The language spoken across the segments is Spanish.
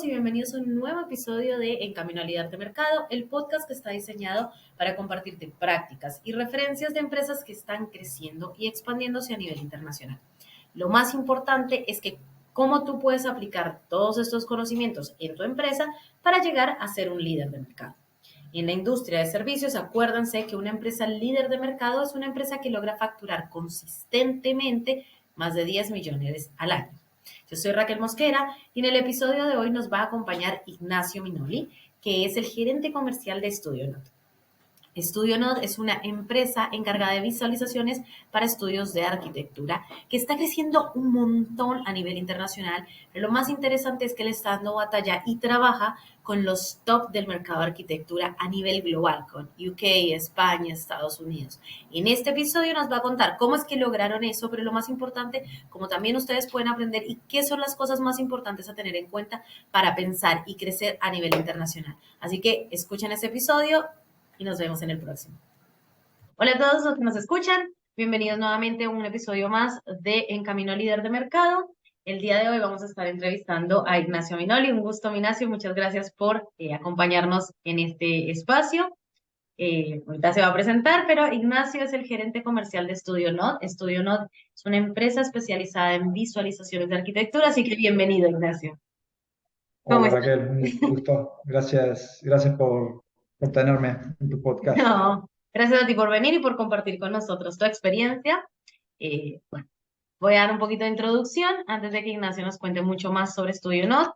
todos y bienvenidos a un nuevo episodio de En Camino a Líder de Mercado, el podcast que está diseñado para compartirte prácticas y referencias de empresas que están creciendo y expandiéndose a nivel internacional. Lo más importante es que cómo tú puedes aplicar todos estos conocimientos en tu empresa para llegar a ser un líder de mercado. En la industria de servicios, acuérdense que una empresa líder de mercado es una empresa que logra facturar consistentemente más de 10 millones al año. Yo soy Raquel Mosquera y en el episodio de hoy nos va a acompañar Ignacio Minoli, que es el gerente comercial de StudioNote. StudioNote es una empresa encargada de visualizaciones para estudios de arquitectura que está creciendo un montón a nivel internacional, pero lo más interesante es que le está dando batalla y trabaja con los top del mercado de arquitectura a nivel global, con UK, España, Estados Unidos. En este episodio nos va a contar cómo es que lograron eso, pero lo más importante, como también ustedes pueden aprender y qué son las cosas más importantes a tener en cuenta para pensar y crecer a nivel internacional. Así que escuchen este episodio y nos vemos en el próximo. Hola a todos los que nos escuchan, bienvenidos nuevamente a un episodio más de En Camino Líder de Mercado. El día de hoy vamos a estar entrevistando a Ignacio Minoli. Un gusto, Ignacio, muchas gracias por acompañarnos en este espacio. Ahorita se va a presentar, pero Ignacio es el gerente comercial de StudioNote. StudioNote es una empresa especializada en visualizaciones de arquitectura, así que bienvenido, Ignacio. ¿Cómo Hola estás? Raquel, un gusto. Gracias por tenerme en tu podcast. No, gracias a ti por venir y por compartir con nosotros tu experiencia. Bueno, voy a dar un poquito de introducción antes de que Ignacio nos cuente mucho más sobre StudioNote.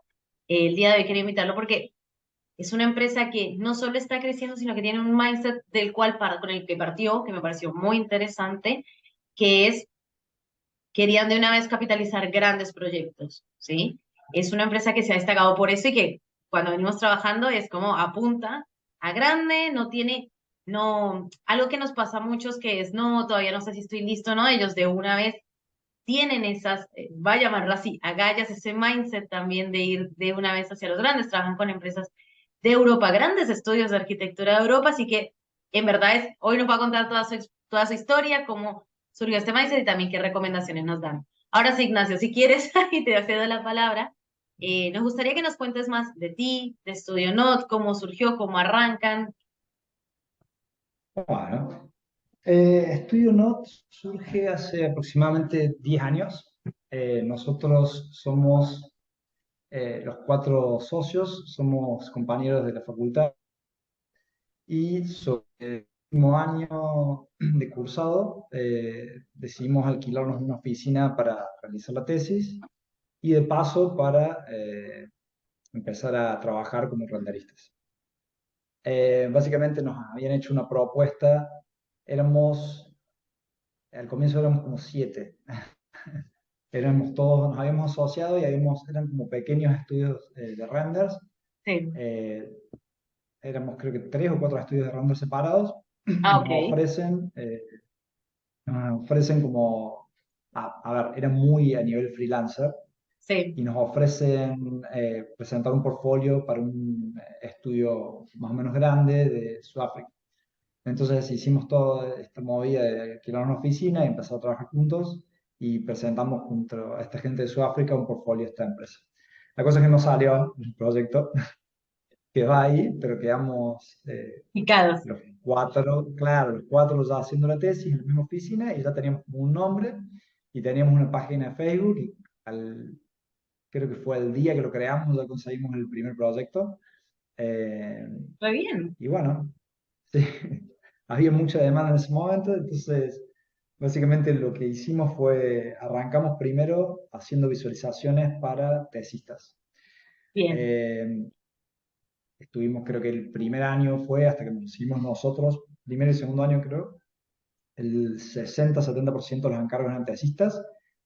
El día de hoy quería invitarlo porque es una empresa que no solo está creciendo, sino que tiene un mindset con el que partió, que me pareció muy interesante, que es querían de una vez capitalizar grandes proyectos, ¿sí? Es una empresa que se ha destacado por eso y que cuando venimos trabajando es como apunta a grande, no tiene, no, algo que nos pasa a muchos que es, no, todavía no sé si estoy listo, ¿no? Ellos de una vez tienen esas, va a llamarlo así, agallas, ese mindset también de ir de una vez hacia los grandes, trabajan con empresas de Europa, grandes estudios de arquitectura de Europa, así que en verdad hoy nos va a contar toda su historia, cómo surgió este mindset y también qué recomendaciones nos dan. Ahora sí, Ignacio, si quieres, y te cedo la palabra, nos gustaría que nos cuentes más de ti, de StudioNote, cómo surgió, cómo arrancan. Bueno, Studio Note surge hace aproximadamente 10 años. Nosotros somos los cuatro socios, somos compañeros de la facultad y sobre el último año de cursado decidimos alquilarnos una oficina para realizar la tesis y de paso para empezar a trabajar como renderistas. Básicamente nos habían hecho una propuesta, éramos, al comienzo éramos como 7, éramos todos, nos habíamos asociado y eran como pequeños estudios de renders, Sí. eh, éramos creo que 3 o 4 estudios de renders separados, Ah, nos ok. ofrecen como, a ver, era muy a nivel freelancer, Sí. y nos ofrecen presentar un portfolio para un estudio más o menos grande de Sudáfrica. Entonces hicimos toda esta movida de alquilar una oficina y empezar a trabajar juntos y presentamos junto a esta gente de Sudáfrica un portfolio de esta empresa. La cosa es que no salió el proyecto, quedó ahí, pero quedamos Picados. los cuatro, claro, los cuatro ya haciendo la tesis en la misma oficina y ya teníamos como un nombre y teníamos una página de Facebook y creo que fue el día que lo creamos, ya conseguimos el primer proyecto. Eh, Muy bien. y bueno, sí, había mucha demanda en ese momento, entonces básicamente lo que hicimos fue, arrancamos primero haciendo visualizaciones para tesistas. Bien. Eh, Estuvimos, creo que el primer año fue hasta que nos hicimos nosotros, primer y segundo año creo, el 60-70% de los encargos eran tesistas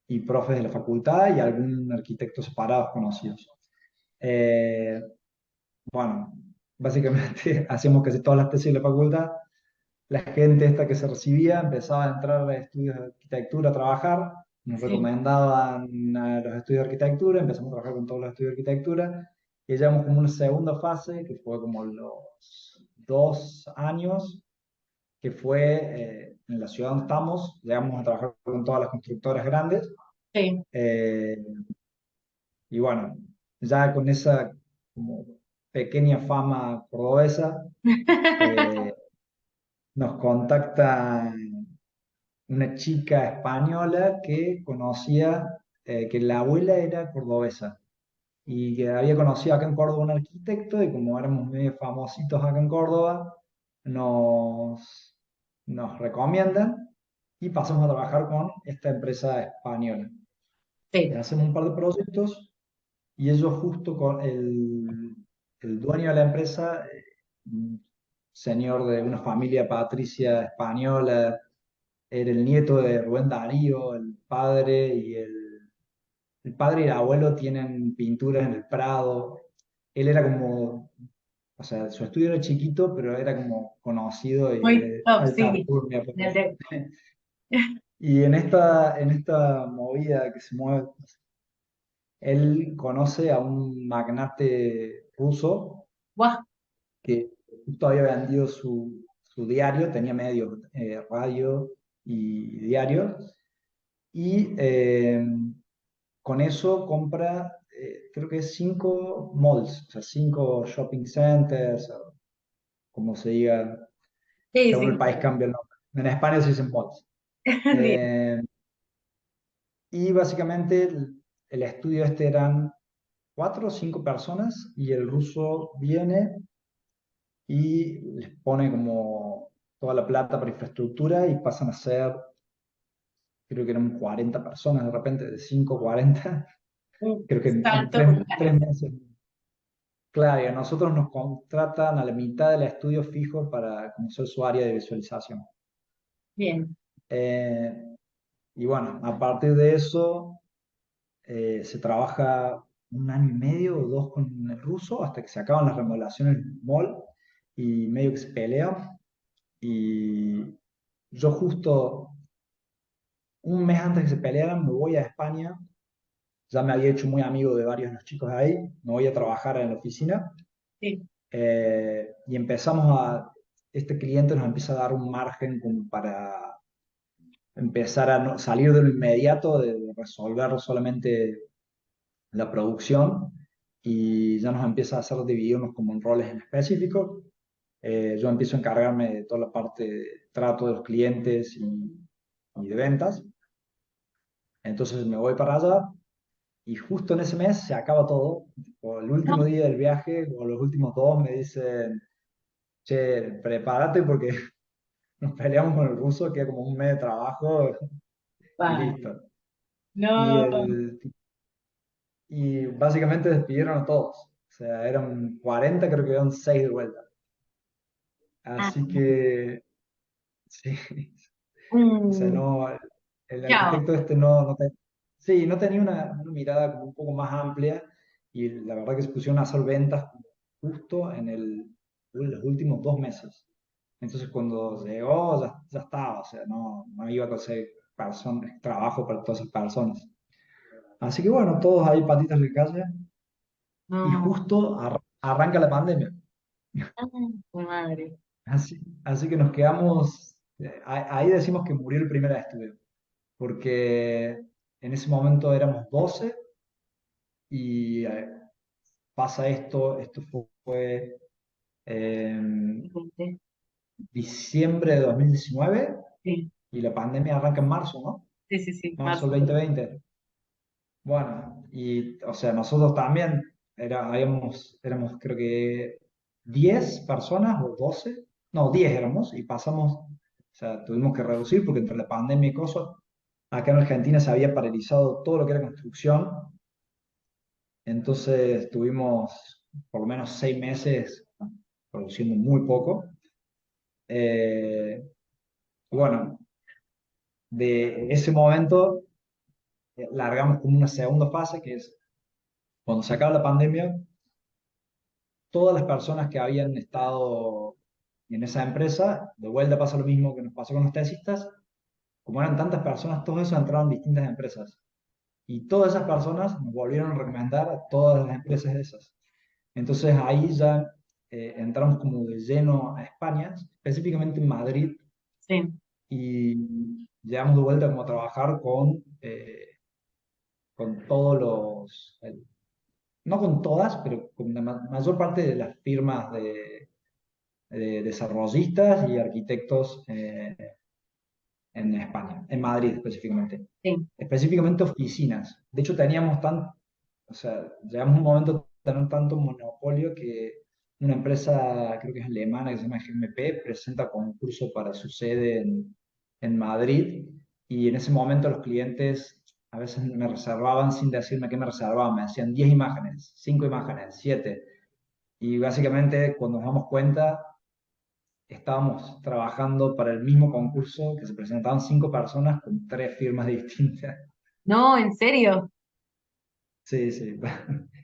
y profes de la facultad y algún arquitecto separados conocidos. Eh, bueno, básicamente hacíamos casi todas las tesis de la facultad. La gente esta que se recibía empezaba a entrar a estudios de arquitectura a trabajar, nos Sí. recomendaban a los estudios de arquitectura, empezamos a trabajar con todos los estudios de arquitectura y llegamos como una segunda fase que fue como los 2 años, que fue en la ciudad donde estamos, llegamos a trabajar con todas las constructoras grandes Sí. eh, y bueno, ya con esa como pequeña fama cordobesa, eh, nos contacta una chica española que conocía, que la abuela era cordobesa y que había conocido acá en Córdoba un arquitecto y como éramos medio famositos acá en Córdoba, nos recomiendan y pasamos a trabajar con esta empresa española. Sí, Hacemos un par de proyectos y ellos justo con el dueño de la empresa, un señor de una familia patricia española, era el nieto de Rubén Darío, el padre y el abuelo tienen pinturas en el Prado. Él era como, o sea, su estudio era chiquito, pero era como conocido y muy de top, alta sí. alcurnia. Desde- Y en esta movida que se mueve, él conoce a un magnate ruso Guau, que justo había vendido su diario, tenía medio radio y diario, y con eso compra, creo que 5 malls, o sea, 5 shopping centers, o como se diga, sí, según el sí. país cambia el nombre. En España se dicen malls. Bien, Eh, y básicamente el estudio este eran 4 o 5 personas y el ruso viene y les pone como toda la plata para infraestructura y pasan a ser, creo que eran 40 personas de repente, de 5 a 40, un creo que en salto tres, brutal. 3 meses. Claro, y a nosotros nos contratan a la mitad del estudio fijo para conocer su área de visualización. Bien. Eh, y bueno, a partir de eso se trabaja 1 año y medio o 2 con el ruso hasta que se acaban las remodelaciones del mall y medio que se pelean. Y yo justo un mes antes que se pelearan me voy a España. Ya me había hecho muy amigo de varios de los chicos de ahí. Me voy a trabajar en la oficina. Sí. Y este cliente nos empieza a dar un margen como para empezar a salir de lo inmediato, de resolver solamente la producción, y ya nos empieza a hacer dividirnos como en roles en específico. Yo empiezo a encargarme de toda la parte de trato de los clientes y de ventas. Entonces me voy para allá y justo en ese mes se acaba todo. Tipo, el último No, día del viaje o los últimos 2 me dicen, che, prepárate porque nos peleamos con el ruso, que era como un mes de trabajo y vale. listo. Y, No. y básicamente despidieron a todos. O sea, eran 40, creo que eran 6 de vuelta. Ah, Así que, sí, o sea, mm, no, el chao. arquitecto este sí, no tenía una mirada como un poco más amplia y la verdad que se pusieron a hacer ventas justo en los últimos 2 meses. Entonces cuando llegó ya estaba, o sea, no iba a conseguir trabajo para todas esas personas. Así que bueno, todos ahí patitas en la calle y No. justo arranca la pandemia. Ah, mi madre. Así que nos quedamos, ahí decimos que murió el primer estudio, porque en ese momento éramos 12 y pasa esto fue en Gente. diciembre de 2019 Sí, y la pandemia arranca en marzo, ¿no? sí, sí, sí. Marzo Marzo. del 2020. Bueno, y o sea, nosotros también éramos creo que 10 personas o 12, no, 10 éramos y pasamos, o sea, tuvimos que reducir porque entre la pandemia y cosas, acá en Argentina se había paralizado todo lo que era construcción, entonces tuvimos por lo menos 6 meses produciendo muy poco. Y bueno, de ese momento largamos como una segunda fase que es cuando se acaba la pandemia todas las personas que habían estado en esa empresa, de vuelta pasa lo mismo que nos pasó con los tesistas, como eran tantas personas, todos esos entraron en distintas empresas. Y todas esas personas nos volvieron a recomendar a todas las empresas esas. Entonces ahí ya entramos como de lleno a España, específicamente en Madrid, Sí. y llegamos de vuelta como a trabajar con todos los, no con todas, pero con la mayor parte de las firmas de desarrollistas y arquitectos en España, en Madrid específicamente. Sí. Específicamente oficinas. De hecho, o sea, llegamos a un momento de tener tanto monopolio que una empresa, creo que es alemana, que se llama GMP, presenta concurso para su sede en Madrid y en ese momento los clientes a veces me reservaban sin decirme qué me reservaban, me decían 10 imágenes, 5 imágenes, 7 y básicamente cuando nos damos cuenta estábamos trabajando para el mismo concurso que se presentaban 5 personas con 3 firmas distintas. No, en serio. Sí, sí.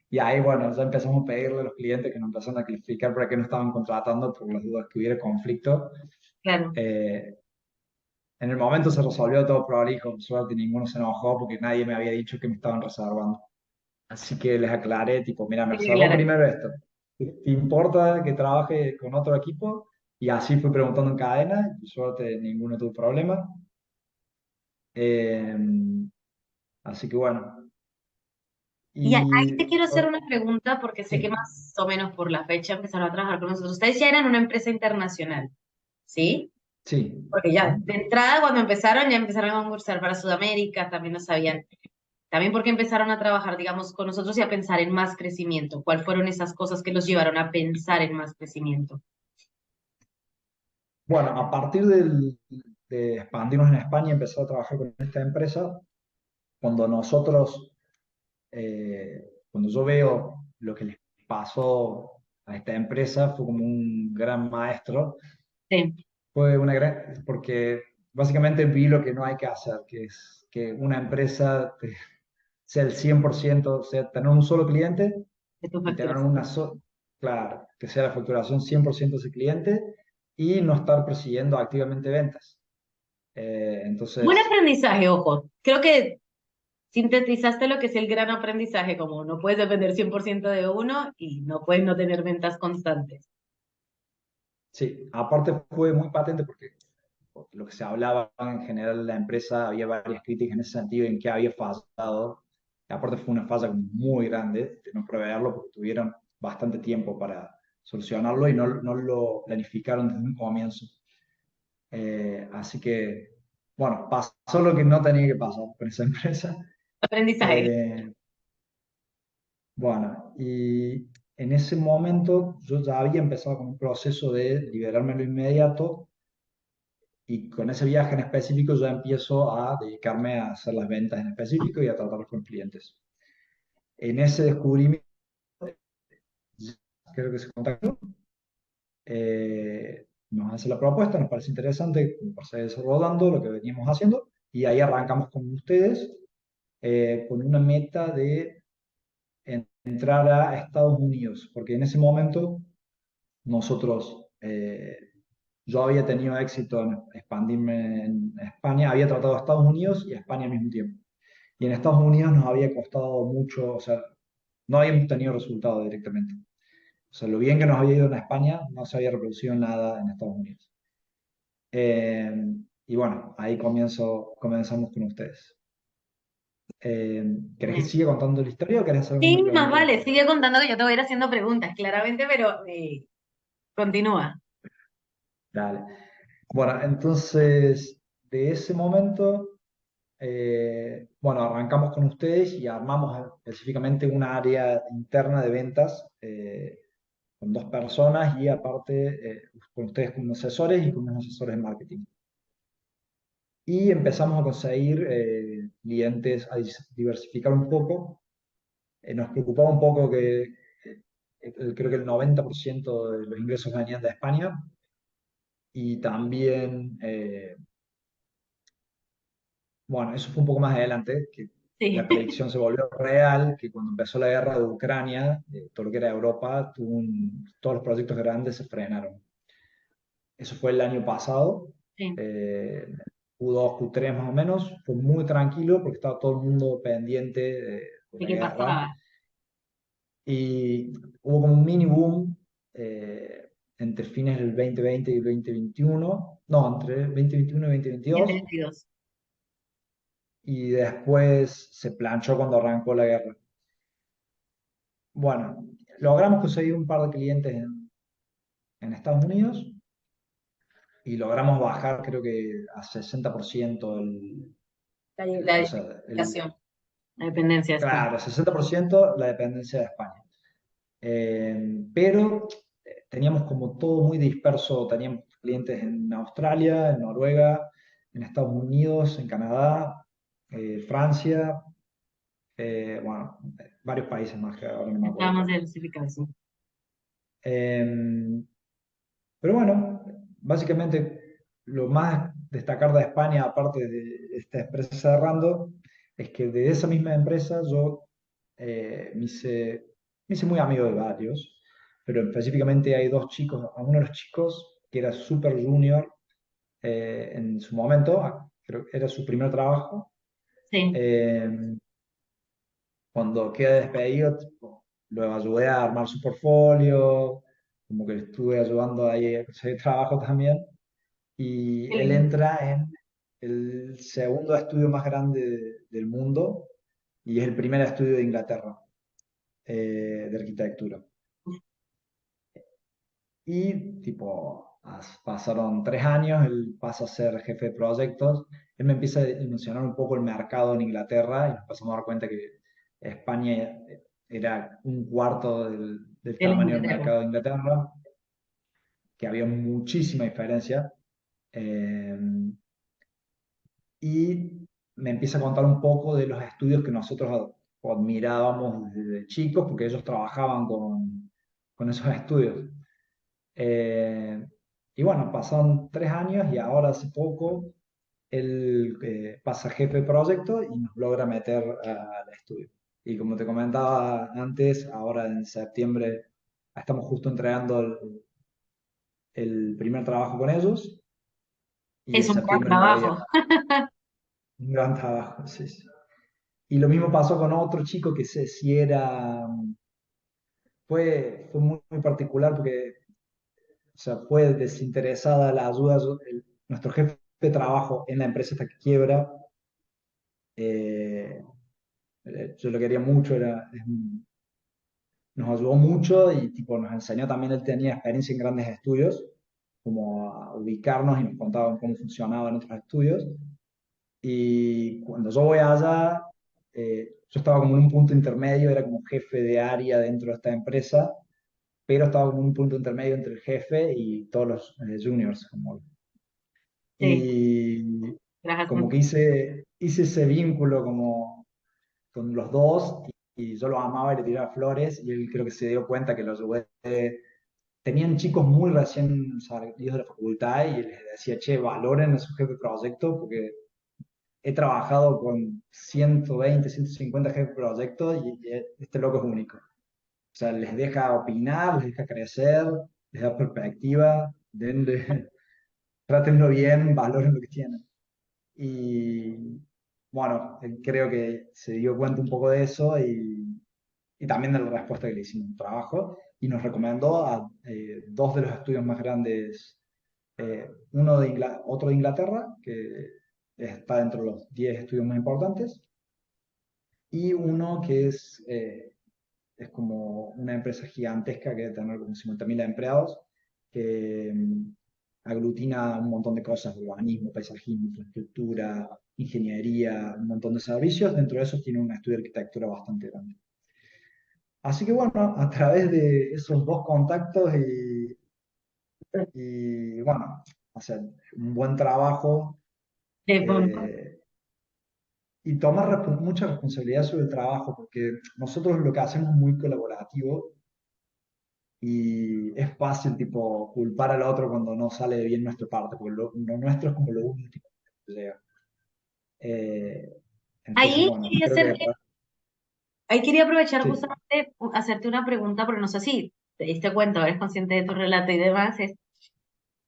Y ahí, bueno, ya empezamos a pedirle a los clientes que nos empezaron a clarificar para qué nos estaban contratando por las dudas que hubiera conflicto. Claro. Eh, en el momento se resolvió todo prolijo, por suerte ninguno se enojó porque nadie me había dicho que me estaban reservando. Así que les aclaré, tipo, mira, me Sí, reservó claro. primero esto. ¿Te importa que trabaje con otro equipo? Y así fui preguntando en cadena, y por suerte ninguno tuvo problema. Eh, Así que bueno. Y ahí Y te quiero hacer una pregunta porque sé que sí, más o menos por la fecha empezaron a trabajar con nosotros. Ustedes ya eran una empresa internacional, ¿sí? sí. Porque ya ¿Mm? de entrada cuando empezaron ya empezaron a concursar para Sudamérica, también no sabían. También porque empezaron a trabajar, digamos, con nosotros y a pensar en más crecimiento. ¿Cuáles fueron esas cosas que los llevaron a pensar en más crecimiento? Bueno, a partir de expandirnos en España, empezar a trabajar con esta empresa, cuando cuando yo veo lo que les pasó a esta empresa, fue como un gran maestro, Sí, porque básicamente vi lo que no hay que hacer, que es que una empresa sea el 100%, o sea, tener un solo cliente de tu y tener facturación. claro, que sea la facturación 100% de ese cliente y no estar persiguiendo activamente ventas. Buen Entonces, aprendizaje, ojo. Creo que sintetizaste lo que es el gran aprendizaje, como no puedes depender 100% de uno y no puedes no tener ventas constantes. sí, aparte fue muy patente porque lo que se hablaba en general de la empresa, había varias críticas en ese sentido en que había fallado. Y aparte fue una falla como muy grande de no proveerlo porque tuvieron bastante tiempo para solucionarlo y no lo planificaron desde un comienzo. Así que, bueno, pasó lo que no tenía que pasar con esa empresa. Aprendizaje. Eh, bueno, y en ese momento yo ya había empezado con un proceso de liberarme en lo inmediato y con ese viaje en específico ya empiezo a dedicarme a hacer las ventas en específico y a tratar con clientes. En ese descubrimiento, creo que se contactó, nos hace la propuesta, nos parece interesante para seguir desarrollando lo que veníamos haciendo y ahí arrancamos con ustedes con una meta de entrar a Estados Unidos, porque en ese momento nosotros, yo había tenido éxito en expandirme en España, había tratado a Estados Unidos y a España al mismo tiempo. Y en Estados Unidos nos había costado mucho, o sea, no habíamos tenido resultado directamente. O sea, lo bien que nos había ido en España no se había reproducido en nada en Estados Unidos. Eh, y bueno, ahí comenzamos con ustedes. ¿Querés que Bien. siga contando la historia o querés hacer alguna Sí, más pregunta? vale, sigue contando que yo te voy a ir haciendo preguntas, claramente, pero continúa. Dale. Bueno, entonces, de ese momento, bueno, arrancamos con ustedes y armamos específicamente una área interna de ventas con 2 personas y aparte con ustedes como asesores y con unos asesores de marketing. Y empezamos a conseguir clientes, a diversificar un poco. Nos preocupaba un poco que creo que el 90% de los ingresos venían de España y también bueno, eso fue un poco más adelante, que Sí, la predicción se volvió real, que cuando empezó la guerra de Ucrania, todo lo que era Europa, todos los proyectos grandes se frenaron. Eso fue el año pasado, sí. eh, Q2, Q3 más o menos, fue muy tranquilo porque estaba todo el mundo pendiente de ¿Y la qué guerra pasaba? y hubo como un mini boom entre fines del 2020 y el 2021, no, entre 2021 y 2022 2022. y después se planchó cuando arrancó la guerra. Bueno, logramos conseguir un par de clientes en Estados Unidos y logramos bajar, creo que a 60% La o sea, identificación, la dependencia de España. claro, 60% la dependencia de España. Pero teníamos como todo muy disperso, teníamos clientes en Australia, en Noruega, en Estados Unidos, en Canadá, Francia, bueno, varios países más que ahora no me acuerdo Estábamos cuáles. diversificados, sí. Em, Pero bueno, básicamente lo más destacar de España, aparte de esta empresa cerrando, es que de esa misma empresa yo me hice muy amigo de varios, pero específicamente hay dos chicos, a uno de los chicos que era súper junior en su momento, creo que era su primer trabajo, Sí, eh, cuando queda despedido, tipo, lo ayudé a armar su portfolio, como que le estuve ayudando ahí a conseguir trabajo también. Y qué él lindo. entra en el segundo estudio más grande del mundo y es el primer estudio de Inglaterra de arquitectura. Y tipo, pasaron 3 años, él pasa a ser jefe de proyectos, él me empieza a mencionar un poco el mercado en Inglaterra y nos empezamos a dar cuenta que España era un cuarto del De la tamaño del Inglaterra. mercado de Inglaterra, que había muchísima diferencia. Eh, y me empieza a contar un poco de los estudios que nosotros admirábamos desde chicos, porque ellos trabajaban con esos estudios. Eh, y bueno, pasaron 3 años y ahora hace poco él pasa jefe de proyecto y nos logra meter al estudio. Y como te comentaba antes, ahora en septiembre estamos justo entregando el primer trabajo con ellos y Es en un gran septiembre me voy a trabajo. un gran trabajo. Sí, sí. Y lo mismo pasó con otro chico que sé si era, fue muy particular porque, o sea, fue desinteresada la ayuda. Nuestro jefe de trabajo en la empresa hasta que quiebra, eh, yo lo quería mucho, nos ayudó mucho y tipo, nos enseñó también, él tenía experiencia en grandes estudios, como a ubicarnos y nos contaba cómo funcionaban otros estudios. Y cuando yo voy allá, yo estaba como en un punto intermedio, era como jefe de área dentro de esta empresa, pero estaba como en un punto intermedio entre el jefe y todos los juniors. Sí, Y trabajas como con... que hice ese vínculo como con los dos y yo lo amaba y le tiraba flores y él creo que se dio cuenta que lo ayudé. Tenían chicos muy recién salidos de la facultad y les decía, che, valoren a su jefe de proyecto porque he trabajado con 120, 150 jefes de proyectos y este loco es único. O sea, les deja opinar, les deja crecer, les da perspectiva, trátenlo bien, valoren lo que tienen. Y bueno, creo que se dio cuenta un poco de eso y también de la respuesta que le hicimos al trabajo y nos recomendó a dos de los estudios más grandes, otro de Inglaterra, que está dentro de los 10 estudios más importantes, y uno que es como una empresa gigantesca que debe tener como 50.000 empleados, que aglutina un montón de cosas, urbanismo, paisajismo, infraestructura, ingeniería, un montón de servicios. Dentro de eso tiene un estudio de arquitectura bastante grande. Así que bueno, a través de esos dos contactos y bueno, hacer un buen trabajo eh, y tomar mucha responsabilidad sobre el trabajo, porque nosotros lo que hacemos es muy colaborativo y es fácil, tipo, culpar al otro cuando no sale bien nuestra parte, porque lo nuestro es como lo último que llega. Eh, entonces, Ahí bueno, quería creo hacer, que... ahí quería aprovechar Sí, justamente hacerte una pregunta, pero no sé si te diste cuenta, eres consciente de tu relato y demás, es,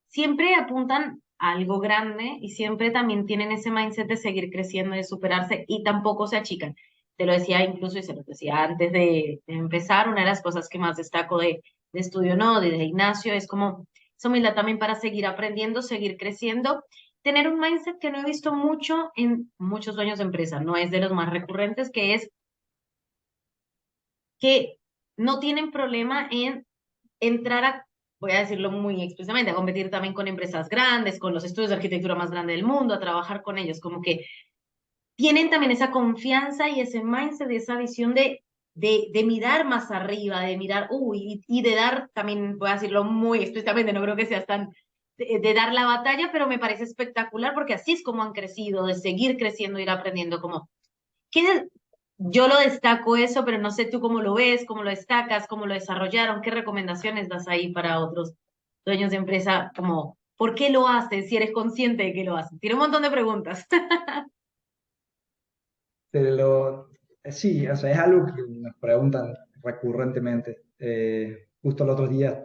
siempre apuntan a algo grande y siempre también tienen ese mindset de seguir creciendo, de superarse y tampoco se achican. Te lo decía incluso y se lo decía antes de empezar, una de las cosas que más destaco de Estudio No, de Ignacio, es como esa humildad también para seguir aprendiendo, seguir creciendo, tener un mindset que no he visto mucho en muchos dueños de empresa, no es de los más recurrentes, que es que no tienen problema en entrar voy a decirlo muy expresamente, a competir también con empresas grandes, con los estudios de arquitectura más grandes del mundo, a trabajar con ellos, como que tienen también esa confianza y ese mindset, esa visión de mirar más arriba, de mirar, y de dar, también voy a decirlo muy explícitamente, no creo que seas tan, de dar la batalla, pero me parece espectacular porque así es como han crecido, de seguir creciendo, ir aprendiendo, como, ¿qué, yo lo destaco eso, pero no sé tú cómo lo ves, cómo lo destacas, cómo lo desarrollaron, qué recomendaciones das ahí para otros dueños de empresa, como, ¿por qué lo haces? Si eres consciente de que lo haces. Tiene un montón de preguntas. Te lo, sí, o sea, es algo que nos preguntan recurrentemente. Justo el otro día,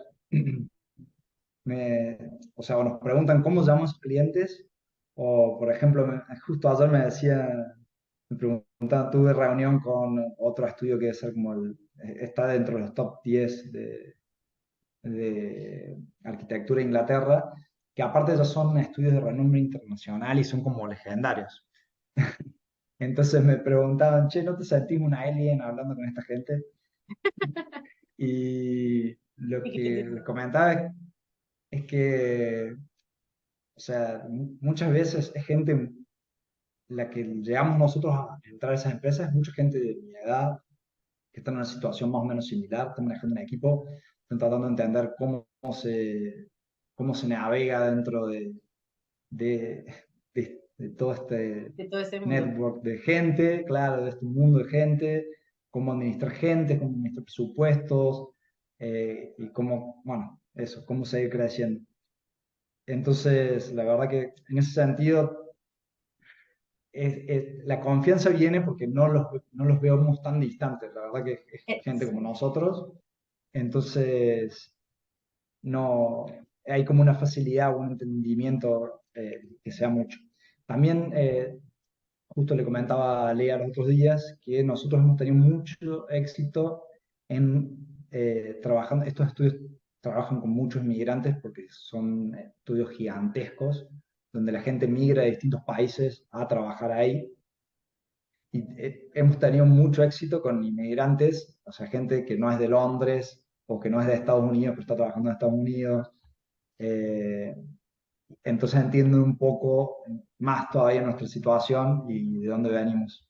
o sea, nos preguntan cómo llamamos a clientes, o por ejemplo, justo ayer me preguntaban, tuve reunión con otro estudio que debe ser como está dentro de los top 10 de arquitectura de Inglaterra, que aparte ya son estudios de renombre internacional y son como legendarios. Entonces me preguntaban, che, ¿no te sentís un alien hablando con esta gente? Y lo ¿Y qué te que digo? les comentaba es que, o sea, muchas veces es gente la que llegamos nosotros a entrar a esas empresas, es mucha gente de mi edad que está en una situación más o menos similar, están manejando un equipo, están tratando de entender cómo se navega dentro de, de todo este De todo ese mundo. network de gente, claro, de este mundo de gente, cómo administrar gente, cómo administrar presupuestos, y cómo, bueno, eso, cómo seguir creciendo. Entonces, la verdad que en ese sentido, la confianza viene porque no los vemos tan distantes, la verdad que es gente como nosotros, entonces no hay como una facilidad, un entendimiento que sea mucho. También justo le comentaba a Lea los otros días que nosotros hemos tenido mucho éxito en trabajando, estos estudios trabajan con muchos migrantes porque son estudios gigantescos, donde la gente migra de distintos países a trabajar ahí. Y hemos tenido mucho éxito con inmigrantes, o sea, gente que no es de Londres o que no es de Estados Unidos, pero está trabajando en Estados Unidos. Eh, entonces entienden un poco más todavía nuestra situación y de dónde venimos.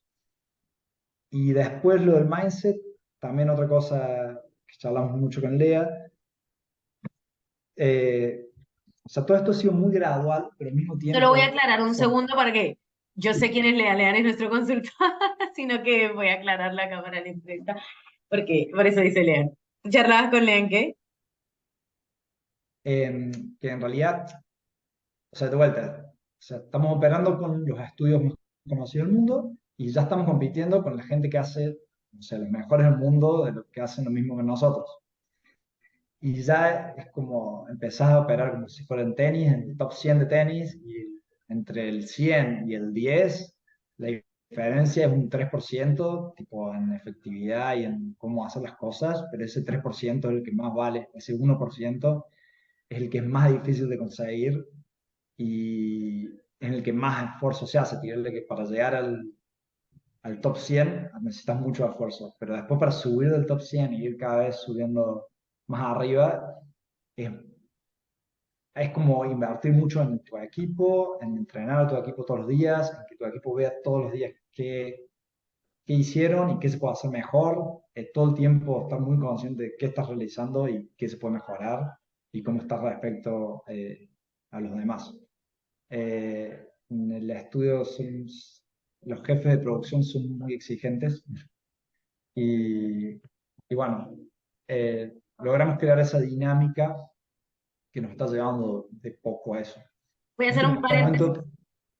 Y después lo del mindset, también otra cosa que charlamos mucho con Lea. eh, o sea, todo esto ha sido muy gradual, pero al mismo Solo voy a tiempo aclarar un son... segundo para que yo sé Sí. quién es Lea, Lea es nuestro consultor, sino que voy a aclarar la cámara de la entrevista, porque por eso dice Lea. ¿Charlabas con Lea en qué? Que en realidad, o sea, de vuelta, o sea, estamos operando con los estudios más conocidos del mundo y ya estamos compitiendo con la gente que hace, o sea, los mejores del mundo de los que hacen lo mismo que nosotros. Y ya es como empezás a operar como si fuera en tenis, en el top 100 de tenis, y entre el 100 y el 10 la diferencia es un 3% tipo en efectividad y en cómo hacer las cosas, pero ese 3% es el que más vale, ese 1% es el que es más difícil de conseguir y en el que más esfuerzo se hace. Tirarle que para llegar al top 100 necesitas mucho esfuerzo, pero después para subir del top 100 y ir cada vez subiendo más arriba, es, es como invertir mucho en tu equipo, en entrenar a tu equipo todos los días, en que tu equipo vea todos los días qué hicieron y qué se puede hacer mejor, todo el tiempo estar muy consciente de qué estás realizando y qué se puede mejorar y cómo estás respecto a los demás. En el estudio los jefes de producción son muy exigentes y, y bueno, logramos crear esa dinámica que nos está llevando de poco a eso. Voy a En hacer este un paréntesis. momento,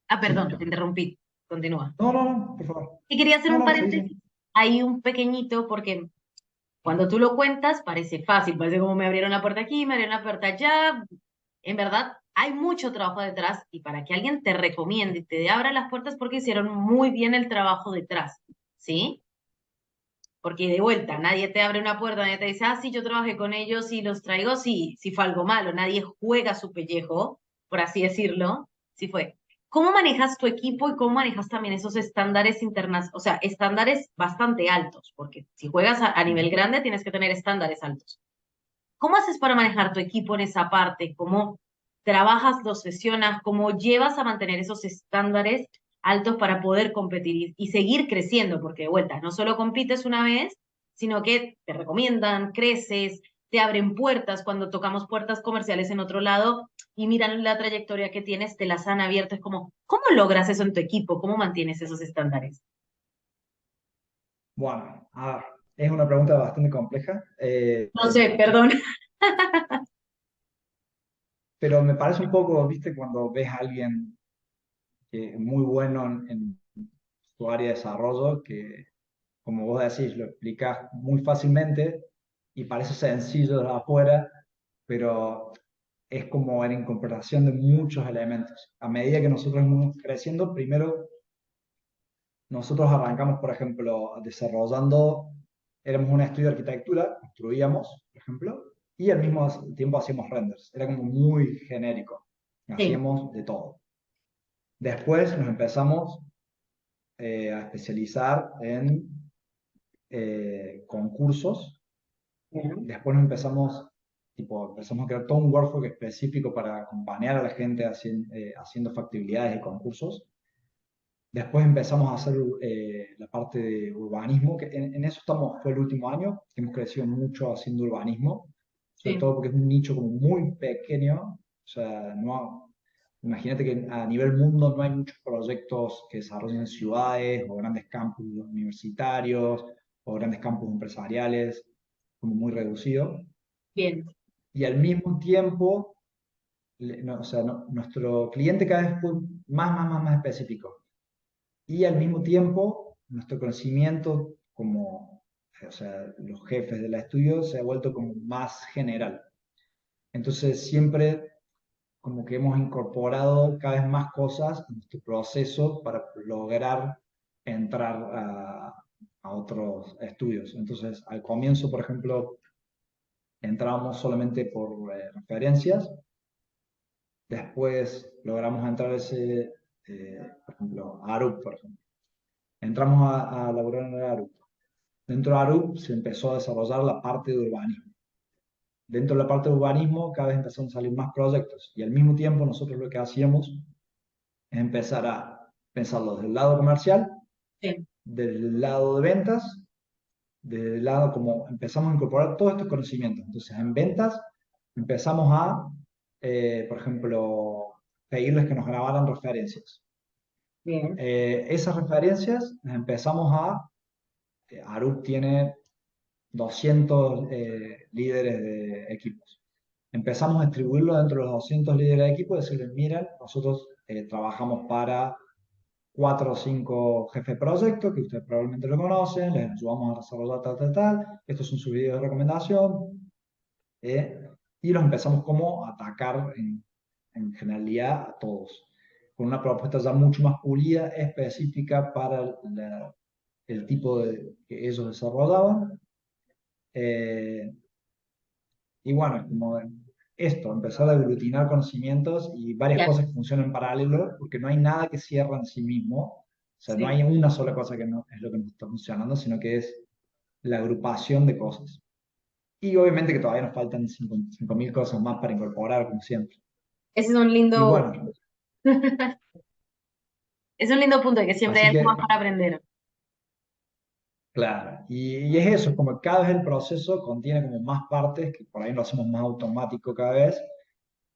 Ah, sí. perdón, te interrumpí. Continúa. No, no, no, por favor. Y quería hacer No, un no, sí, sí. paréntesis ahí un pequeñito porque cuando tú lo cuentas parece fácil, parece como me abrieron la puerta aquí, me abrieron la puerta allá. En verdad, hay mucho trabajo detrás y para que alguien te recomiende y te abra las puertas porque hicieron muy bien el trabajo detrás, ¿sí? Porque de vuelta, nadie te abre una puerta, nadie te dice, ah, sí, yo trabajé con ellos y los traigo si fue algo malo, nadie juega su pellejo, por así decirlo, si fue. ¿Cómo manejas tu equipo y cómo manejas también esos estándares internas, o sea, estándares bastante altos? Porque si juegas a nivel grande tienes que tener estándares altos. ¿Cómo haces para manejar tu equipo en esa parte? ¿Cómo trabajas, los sesionas? ¿Cómo llevas a mantener esos estándares altos para poder competir y seguir creciendo? Porque de vuelta, no solo compites una vez, sino que te recomiendan, creces, te abren puertas cuando tocamos puertas comerciales en otro lado y miran la trayectoria que tienes, te las han abierto. Es como, ¿cómo logras eso en tu equipo? ¿Cómo mantienes esos estándares? Bueno, es una pregunta bastante compleja, No sé, perdón. pero me parece un poco, viste, cuando ves a alguien que es muy bueno en su área de desarrollo, que como vos decís, lo explicás muy fácilmente y parece sencillo de afuera, pero es como en incorporación de muchos elementos. A medida que nosotros vamos creciendo, primero nosotros arrancamos, por ejemplo, desarrollando, éramos un estudio de arquitectura, construíamos, por ejemplo, y al mismo tiempo hacíamos renders. Era como muy genérico. Sí. Hacíamos de todo. Después nos empezamos a especializar en concursos. Bien. Después nos empezamos a crear todo un workflow específico para acompañar a la gente haciendo factibilidades y concursos. Después empezamos a hacer la parte de urbanismo, que en eso estamos, fue el último año, que hemos crecido mucho haciendo urbanismo, sobre Sí, todo porque es un nicho como muy pequeño, o sea, imagínate que a nivel mundo no hay muchos proyectos que desarrollen en ciudades o grandes campus universitarios o grandes campus empresariales, como muy reducido. bien, Y al mismo tiempo, o sea, nuestro cliente cada vez fue más específico. Y al mismo tiempo, nuestro conocimiento como, o sea, los jefes del estudio se ha vuelto como más general. Entonces, siempre como que hemos incorporado cada vez más cosas en nuestro proceso para lograr entrar a otros estudios. Entonces, al comienzo, por ejemplo, entrábamos solamente por referencias. Después logramos entrar por ejemplo, a Arup, por ejemplo. Entramos a laburar en el Arup. Dentro de Arup se empezó a desarrollar la parte de urbanismo. Dentro de la parte de urbanismo cada vez empezaron a salir más proyectos y al mismo tiempo nosotros lo que hacíamos es empezar a pensarlo desde el lado comercial, sí, del lado de ventas, del lado como empezamos a incorporar todos estos conocimientos. Entonces en ventas empezamos por ejemplo, pedirles que nos grabaran referencias. bien, Esas referencias las empezamos Arup tiene 200 líderes de equipos. Empezamos a distribuirlo dentro de los 200 líderes de equipo y decirles, miren, nosotros trabajamos para 4 o 5 jefes de proyecto, que ustedes probablemente lo conocen, les ayudamos a desarrollar tal. Estos son sus videos de recomendación. Y los empezamos como a atacar en generalidad a todos, con una propuesta ya mucho más pulida, específica para el tipo que ellos desarrollaban. Eh, y bueno, como esto, empezar a aglutinar conocimientos y varias claro, cosas que funcionan en paralelo, porque no hay nada que cierra en sí mismo. O sea, no sí. hay una sola cosa que no es lo que nos está funcionando, sino que es la agrupación de cosas. Y obviamente que todavía nos faltan 5.000 cosas más para incorporar, como siempre. Ese es un Y lindo, bueno, es un lindo punto de que siempre hay así algo más que, para aprender. claro, y es eso, como cada vez el proceso contiene como más partes, que por ahí lo hacemos más automático cada vez,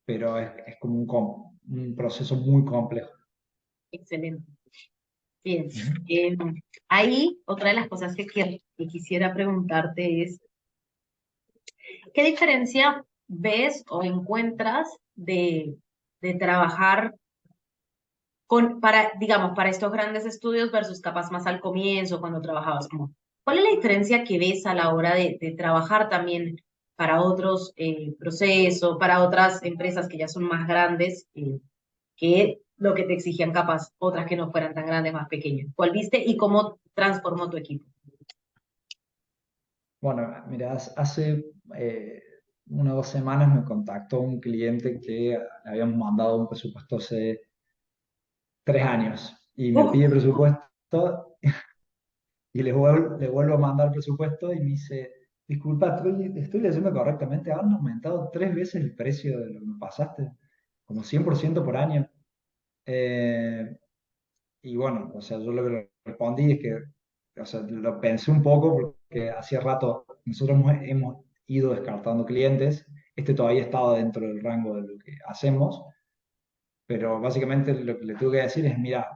pero es como un proceso muy complejo. Excelente. Bien. Ujú. Eh, Ahí, otra de las cosas que quisiera preguntarte es, ¿qué diferencia ves o encuentras de trabajar digamos, para estos grandes estudios versus capaz más al comienzo, cuando trabajabas como, ¿cuál es la diferencia que ves a la hora de trabajar también para otros procesos, para otras empresas que ya son más grandes, que lo que te exigían capaz, otras que no fueran tan grandes, más pequeñas? ¿Cuál viste y cómo transformó tu equipo? Bueno, mira, hace 1 o 2 semanas me contactó un cliente que le habíamos mandado un presupuesto hace 3 años y me Uf, pide presupuesto y le vuelvo a mandar presupuesto y me dice, disculpa, estoy leyendo correctamente, han aumentado 3 veces el precio de lo que me pasaste, como 100% por año. Eh, y bueno, o sea, yo lo que le respondí es que, o sea, lo pensé un poco porque hacía rato nosotros hemos ido descartando clientes, este todavía estaba dentro del rango de lo que hacemos, pero básicamente lo que le tuve que decir es, mira,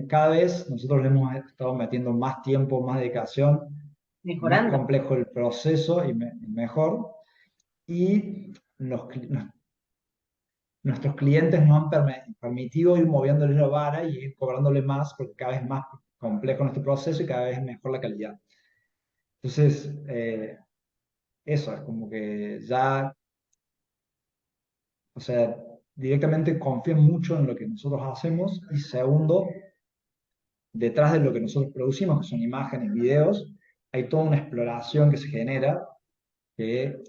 cada vez nosotros le hemos estado metiendo más tiempo, más dedicación, más mejorando. complejo el proceso y mejor, y nuestros clientes nos han permitido ir moviéndole la vara y ir cobrándole más porque cada vez es más complejo nuestro proceso y cada vez es mejor la calidad. Entonces, eso es como que ya, o sea, directamente confían mucho en lo que nosotros hacemos y segundo, detrás de lo que nosotros producimos, que son imágenes, videos, hay toda una exploración que se genera que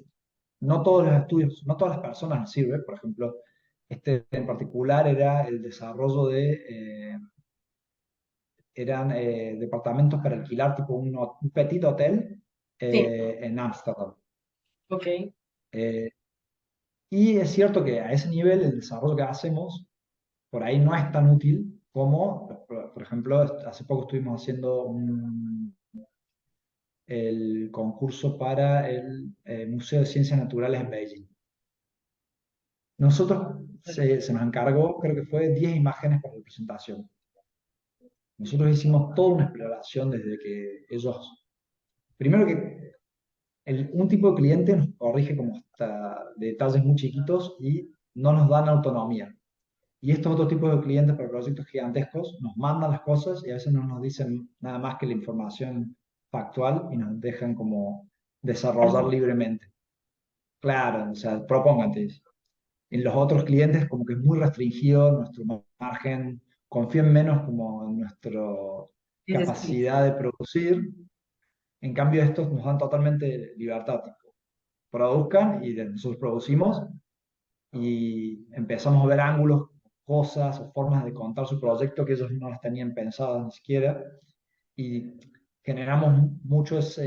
no todos los estudios, no todas las personas les sirve. Por ejemplo, este en particular era el desarrollo eran departamentos para alquilar, tipo un petit hotel Sí, en Ámsterdam. ok. Eh, y es cierto que a ese nivel el desarrollo que hacemos por ahí no es tan útil como, por ejemplo, hace poco estuvimos haciendo el concurso para el Museo de Ciencias Naturales en Beijing. Nosotros se nos encargó, creo que fue 10 imágenes para la presentación. Nosotros hicimos toda una exploración desde que ellos, primero que un tipo de cliente nos corrige como hasta detalles muy chiquitos y no nos dan autonomía. Y estos otros tipos de clientes para proyectos gigantescos nos mandan las cosas y a veces no nos dicen nada más que la información factual y nos dejan como desarrollar libremente. Claro, o sea, propóngate. En los otros clientes como que es muy restringido nuestro margen, confían menos como en nuestra Dices que capacidad de producir. En cambio, estos nos dan totalmente libertad. Tipo, produzcan y nosotros producimos y empezamos a ver ángulos, cosas o formas de contar su proyecto que ellos no las tenían pensadas ni siquiera. Y generamos mucho esa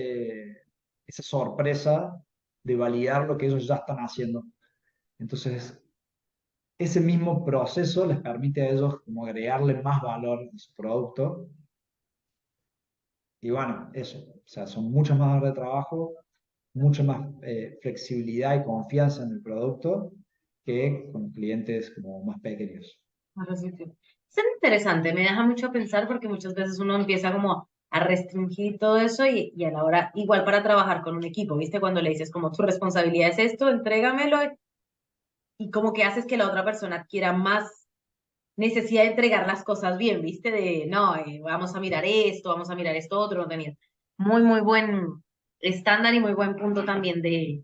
sorpresa de validar lo que ellos ya están haciendo. Entonces, ese mismo proceso les permite a ellos como agregarle más valor a su producto. Y bueno, eso, o sea, son muchas más horas de trabajo, mucha más flexibilidad y confianza en el producto que con clientes como más pequeños. más reciente. Es interesante, me deja mucho a pensar porque muchas veces uno empieza como a restringir todo eso y a la hora, igual para trabajar con un equipo, ¿viste? Cuando le dices como tu responsabilidad es esto, entrégamelo y como que haces que la otra persona adquiera más necesidad de entregar las cosas bien, ¿viste? De, no, vamos vamos a mirar esto otro, no tenía muy, muy buen estándar y muy buen punto también de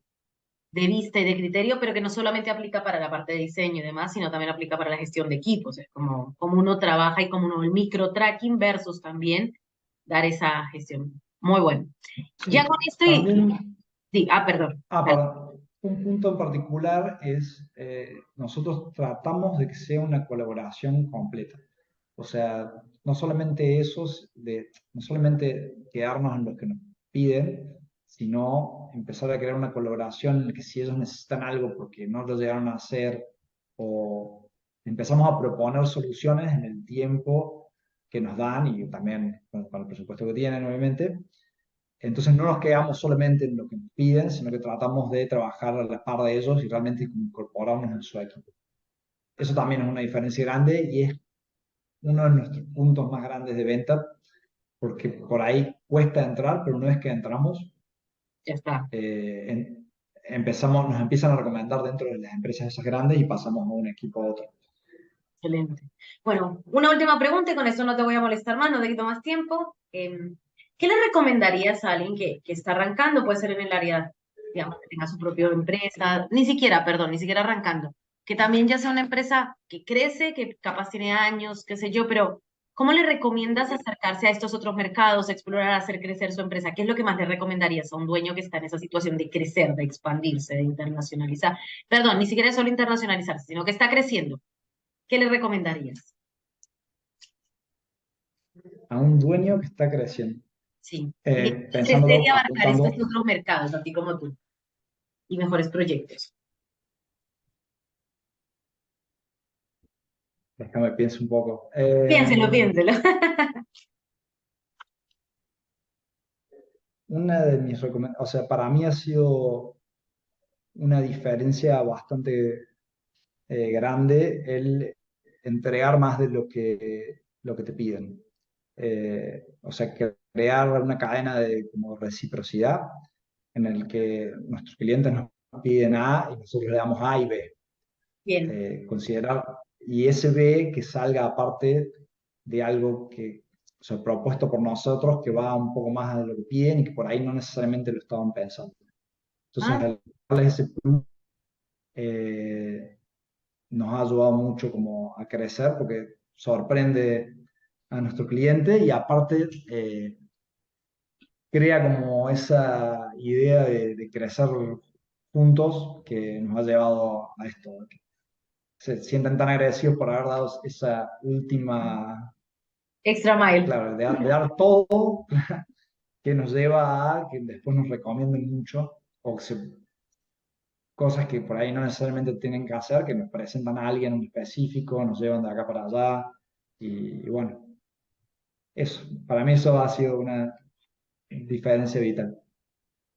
vista y de criterio, pero que no solamente aplica para la parte de diseño y demás, sino también aplica para la gestión de equipos, es como uno trabaja y como uno el micro tracking versus también dar esa gestión. Muy bueno. Ya con Sí, esto también, sí, perdón. Dale. perdón, un punto en particular es, nosotros tratamos de que sea una colaboración completa. O sea, no solamente no solamente quedarnos en lo que nos piden, sino empezar a crear una colaboración en la que si ellos necesitan algo porque no lo llegaron a hacer o empezamos a proponer soluciones en el tiempo que nos dan y también con el presupuesto que tienen, obviamente. Entonces no nos quedamos solamente en lo que nos piden, sino que tratamos de trabajar a la par de ellos y realmente incorporarnos en su equipo. Eso también es una diferencia grande y es uno de nuestros puntos más grandes de venta, porque por ahí cuesta entrar, pero una vez que entramos, Ya está. nos empiezan a recomendar dentro de las empresas esas grandes y pasamos a un equipo a otro. Excelente. Bueno, una última pregunta y con esto no te voy a molestar más, no te quito más tiempo. ¿Qué le recomendarías a alguien que está arrancando? Puede ser en el área, digamos, que tenga su propia empresa, ni siquiera, perdón, ni siquiera arrancando, que también ya sea una empresa que crece, que capaz tiene años, qué sé yo, pero ¿cómo le recomiendas acercarse a estos otros mercados, explorar, hacer crecer su empresa? ¿Qué es lo que más le recomendarías a un dueño que está en esa situación de crecer, de expandirse, de internacionalizar? Perdón, ni siquiera es solo internacionalizarse, sino que está creciendo. ¿Qué le recomendarías? a un dueño que está creciendo, Sí. Y crecer y pensándolo, abarcar estos apuntando, otros mercados, así como tú, y mejores proyectos. déjame pienso un poco. Piénselo, piénselo. Una de mis recomendaciones, o sea, para mí ha sido una diferencia bastante grande el entregar más de lo que te piden. O sea, crear una cadena de como reciprocidad en el que nuestros clientes nos piden A y nosotros le damos A y B. Bien. Considerar, y ese B que salga aparte de algo que, o sea, propuesto por nosotros, que va un poco más de lo que piden y que por ahí no necesariamente lo estaban pensando. Entonces, Ah, al darles ese plus, eh, nos ha ayudado mucho como a crecer porque sorprende a nuestro cliente y aparte crea como esa idea de crecer juntos que nos ha llevado a esto. Que se sienten tan agradecidos por haber dado esa última, extra mile. claro, de dar todo que nos lleva a que después nos recomienden mucho o que cosas que por ahí no necesariamente tienen que hacer, que nos presentan a alguien en específico, nos llevan de acá para allá y bueno, eso, para mí eso ha sido una diferencia vital.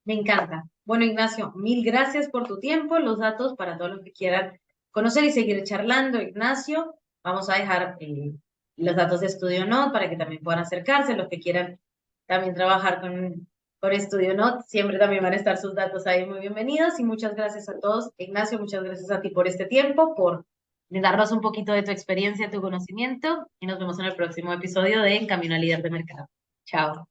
Me encanta. Bueno, Ignacio, mil gracias por tu tiempo, los datos para todos los que quieran conocer y seguir charlando. Ignacio, vamos a dejar los datos de Estudio Note para que también puedan acercarse, los que quieran también trabajar con Estudio Note, siempre también van a estar sus datos ahí muy bienvenidos y muchas gracias a todos. Ignacio, muchas gracias a ti por este tiempo, por darnos un poquito de tu experiencia, tu conocimiento y nos vemos en el próximo episodio de En Camino al Líder de Mercado. Chao.